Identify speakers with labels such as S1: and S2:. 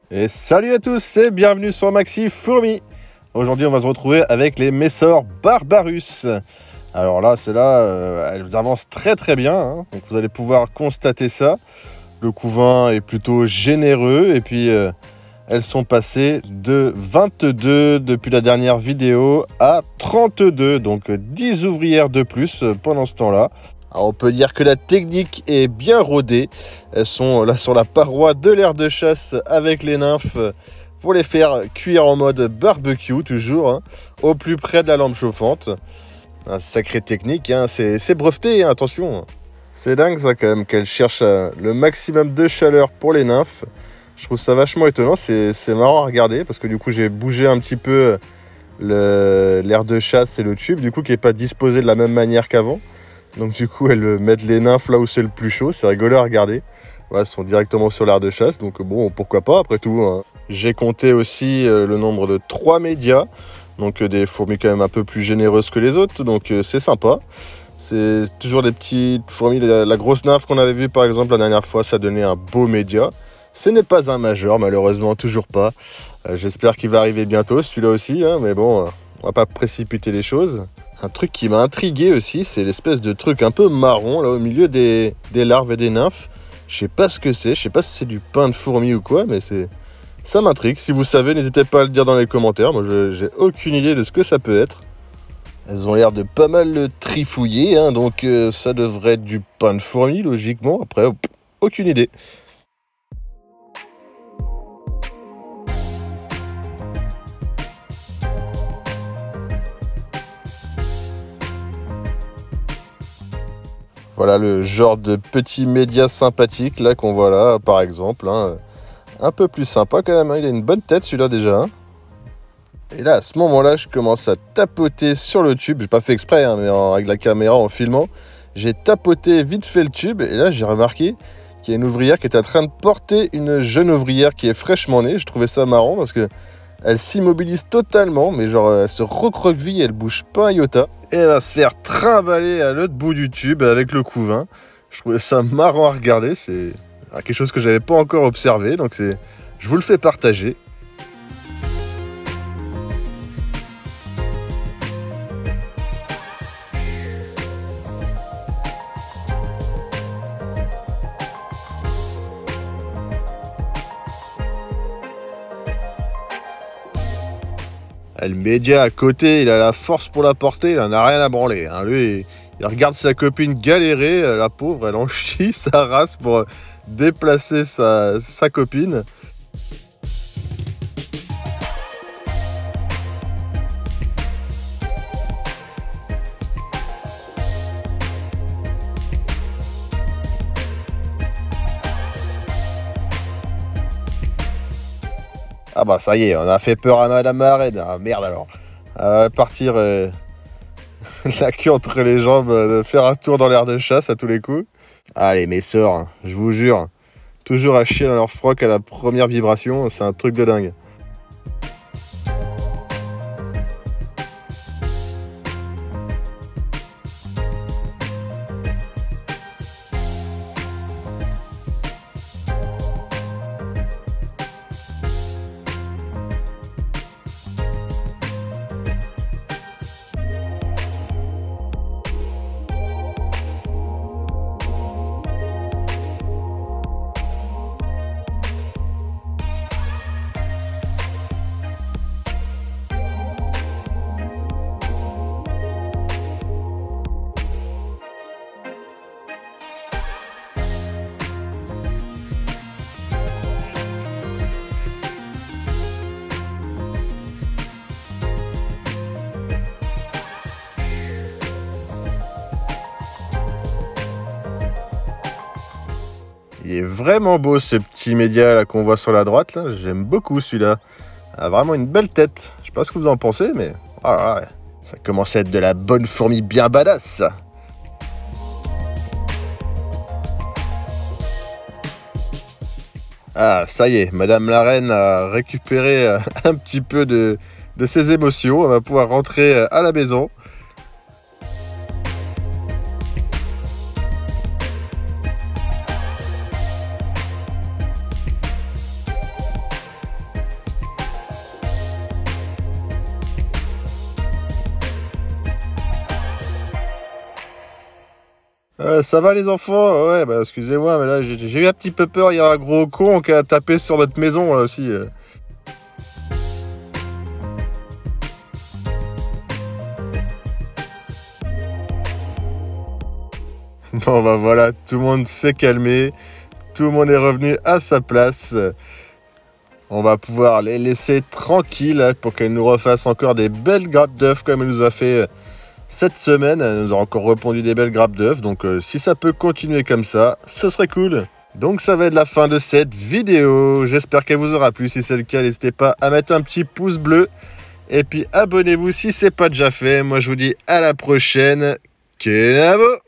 S1: Et salut à tous et bienvenue sur Maxi Fourmi. Aujourd'hui on va se retrouver avec les Messor Barbarus. Alors là, elles avancent très bien, hein. Donc vous allez pouvoir constater ça. Le couvain est plutôt généreux et puis elles sont passées de 22 depuis la dernière vidéo à 32, donc 10 ouvrières de plus pendant ce temps-là. Alors on peut dire que la technique est bien rodée. Elles sont là sur la paroi de l'aire de chasse avec les nymphes pour les faire cuire en mode barbecue toujours, hein, au plus près de la lampe chauffante. Un sacré technique, hein, c'est breveté, hein, attention. C'est dingue ça quand même qu'elles cherchent le maximum de chaleur pour les nymphes. Je trouve ça vachement étonnant, c'est marrant à regarder parce que du coup j'ai bougé un petit peu l'aire de chasse et le tube du coup qui n'est pas disposé de la même manière qu'avant. Donc du coup, elles mettent les nymphes là où c'est le plus chaud. C'est rigolo à regarder. Voilà, elles sont directement sur l'aire de chasse. Donc bon, pourquoi pas, après tout, hein. J'ai compté aussi le nombre de 3 médias. Donc des fourmis quand même un peu plus généreuses que les autres. Donc c'est sympa. C'est toujours des petites fourmis. La grosse nymphe qu'on avait vue par exemple la dernière fois, ça donnait un beau média. Ce n'est pas un major, malheureusement, toujours pas. J'espère qu'il va arriver bientôt, celui-là aussi. Hein, mais bon, on va pas précipiter les choses. Un truc qui m'a intrigué aussi, c'est l'espèce de truc un peu marron là au milieu des larves et des nymphes. Je sais pas ce que c'est, je sais pas si c'est du pain de fourmi ou quoi, mais ça m'intrigue. Si vous savez, n'hésitez pas à le dire dans les commentaires. Moi, j'ai aucune idée de ce que ça peut être. Elles ont l'air de pas mal le trifouiller, hein, donc ça devrait être du pain de fourmi, logiquement. Après, aucune idée. Voilà le genre de petit média sympathique là qu'on voit là, par exemple. Hein. Un peu plus sympa quand même, hein. Il a une bonne tête celui-là déjà. Hein. Et là, à ce moment-là, je commence à tapoter sur le tube. J'ai pas fait exprès, hein, mais avec la caméra, en filmant. J'ai tapoté vite fait le tube. Et là, j'ai remarqué qu'il y a une ouvrière qui est en train de porter une jeune ouvrière qui est fraîchement née. Je trouvais ça marrant parce que elle s'immobilise totalement, mais genre elle se recroqueville, elle bouge pas un iota. Et elle va se faire trimballer à l'autre bout du tube avec le couvain. Je trouvais ça marrant à regarder, c'est quelque chose que j'avais pas encore observé, donc je vous le fais partager. Le média à côté, il a la force pour la porter, il en a rien à branler. Hein. Lui, il regarde sa copine galérer, la pauvre, elle en chie sa race pour déplacer sa copine. Ah bah ça y est, on a fait peur à Madame Arène. Ah merde alors. Partir la queue entre les jambes, faire un tour dans l'aire de chasse à tous les coups. Allez mes sœurs, hein, je vous jure, toujours à chier dans leur froc à la première vibration, c'est un truc de dingue. Il est vraiment beau ce petit média là qu'on voit sur la droite là, j'aime beaucoup celui-là. Il a vraiment une belle tête. Je sais pas ce que vous en pensez, mais ah, ouais. Ça commence à être de la bonne fourmi bien badass. Ah, ça y est, Madame la Reine a récupéré un petit peu de ses émotions. Elle va pouvoir rentrer à la maison. Ça va les enfants? Ouais, bah excusez-moi, mais là j'ai eu un petit peu peur, il y a un gros con qui a tapé sur notre maison là aussi. Bon bah voilà, tout le monde s'est calmé, tout le monde est revenu à sa place. On va pouvoir les laisser tranquilles hein, pour qu'elle nous refasse encore des belles grappes d'œufs comme elle nous a fait cette semaine. Elle nous a encore répondu des belles grappes d'œufs. Donc si ça peut continuer comme ça, ce serait cool. Donc ça va être la fin de cette vidéo. J'espère qu'elle vous aura plu. Si c'est le cas, n'hésitez pas à mettre un petit pouce bleu. Et puis abonnez-vous si ce n'est pas déjà fait. Moi je vous dis à la prochaine. Kenavo!